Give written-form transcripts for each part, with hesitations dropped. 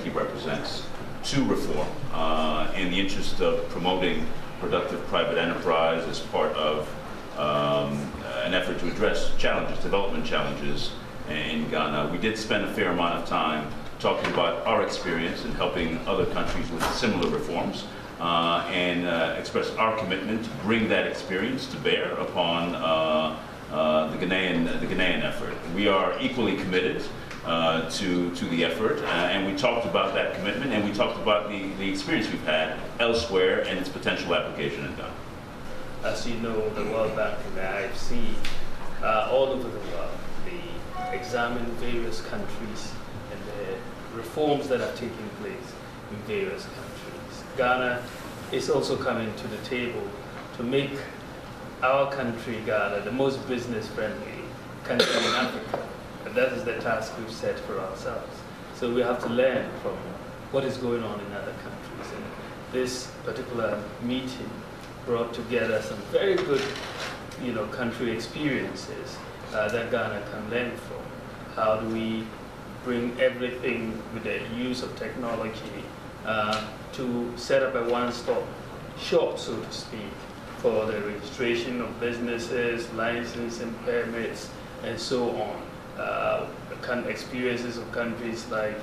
he represents to reform in the interest of promoting productive private enterprise as part of an effort to address challenges, development challenges in Ghana. We did spend a fair amount of time talking about our experience in helping other countries with similar reforms and express our commitment to bring that experience to bear upon the Ghanaian effort. We are equally committed to the effort, and we talked about that commitment, and we talked about the experience we've had elsewhere and its potential application in Ghana. As you know, the World Bank and the IFC all over the world, they examine various countries and the reforms that are taking place in various countries. Ghana is also coming to the table to make our country, Ghana, the most business-friendly country in Africa. And that is the task we've set for ourselves. So we have to learn from what is going on in other countries. And this particular meeting brought together some very good, country experiences that Ghana can learn from. How do we bring everything with the use of technology to set up a one-stop shop, so to speak, for the registration of businesses, licensing permits, and so on. Experiences of countries like,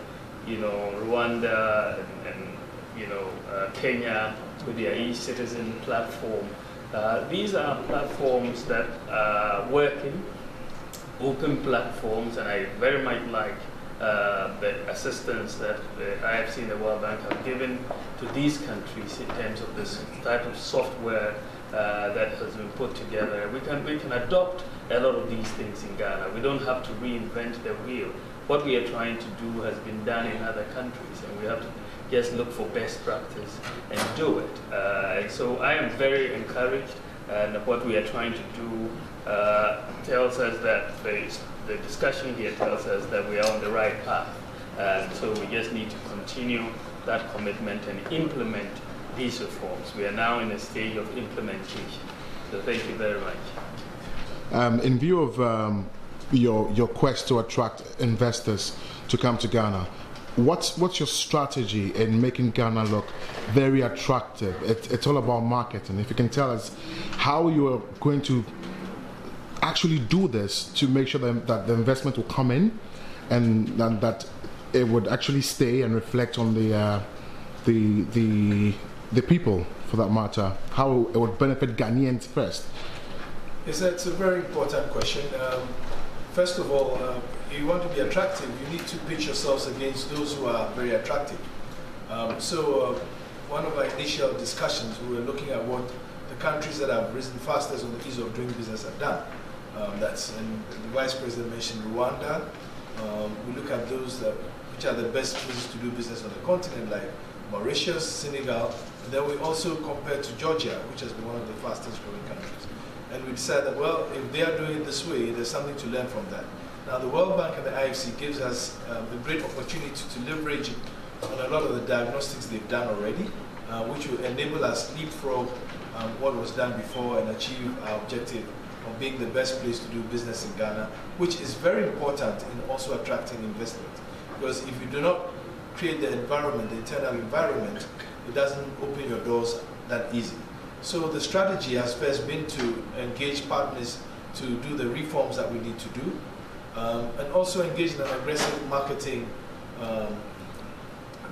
Rwanda and Kenya with their e-citizen platform. These are platforms that are working, open platforms, and I very much like the assistance that the IFC and the World Bank have given to these countries in terms of this type of software that has been put together. We can adopt a lot of these things in Ghana. We don't have to reinvent the wheel. What we are trying to do has been done in other countries, and we have to just look for best practice and do it. And so I am very encouraged, and what we are trying to do tells us that the discussion here tells us that we are on the right path. And so we just need to continue that commitment and implement these reforms. We are now in a stage of implementation. So thank you very much. In view of your quest to attract investors to come to Ghana, what's your strategy in making Ghana look very attractive? It's all about marketing. If you can tell us how you are going to actually do this to make sure that the investment will come in and that it would actually stay and reflect on the people, for that matter, how it would benefit Ghanaians first. It's a very important question. First of all, if you want to be attractive, you need to pitch yourselves against those who are very attractive. One of our initial discussions, we were looking at what the countries that have risen fastest on the ease of doing business have done. And the Vice President mentioned Rwanda. We look at those which are the best places to do business on the continent, like Mauritius, Senegal. And then we also compared to Georgia, which has been one of the fastest growing countries. And we decided that, well, if they are doing it this way, there's something to learn from that. Now, the World Bank and the IFC gives us a great opportunity to leverage on a lot of the diagnostics they've done already, which will enable us leapfrog what was done before and achieve our objective of being the best place to do business in Ghana, which is very important in also attracting investment. Because if you do not create the environment, the internal environment, it doesn't open your doors that easy. So the strategy has first been to engage partners to do the reforms that we need to do, and also engage in an aggressive marketing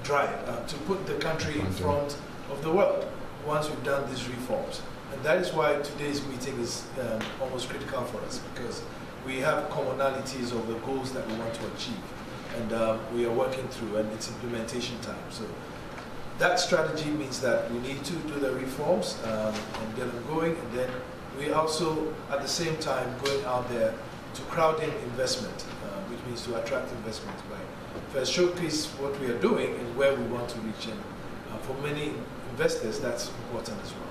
drive to put the country in front of the world once we've done these reforms. And that is why today's meeting is almost critical for us, because we have commonalities of the goals that we want to achieve, and we are working through, and it's implementation time. So that strategy means that we need to do the reforms and get them going, and then we also, at the same time, going out there to crowd in investment, which means to attract investment by first showcase what we are doing and where we want to reach. And for many investors, that's important as well.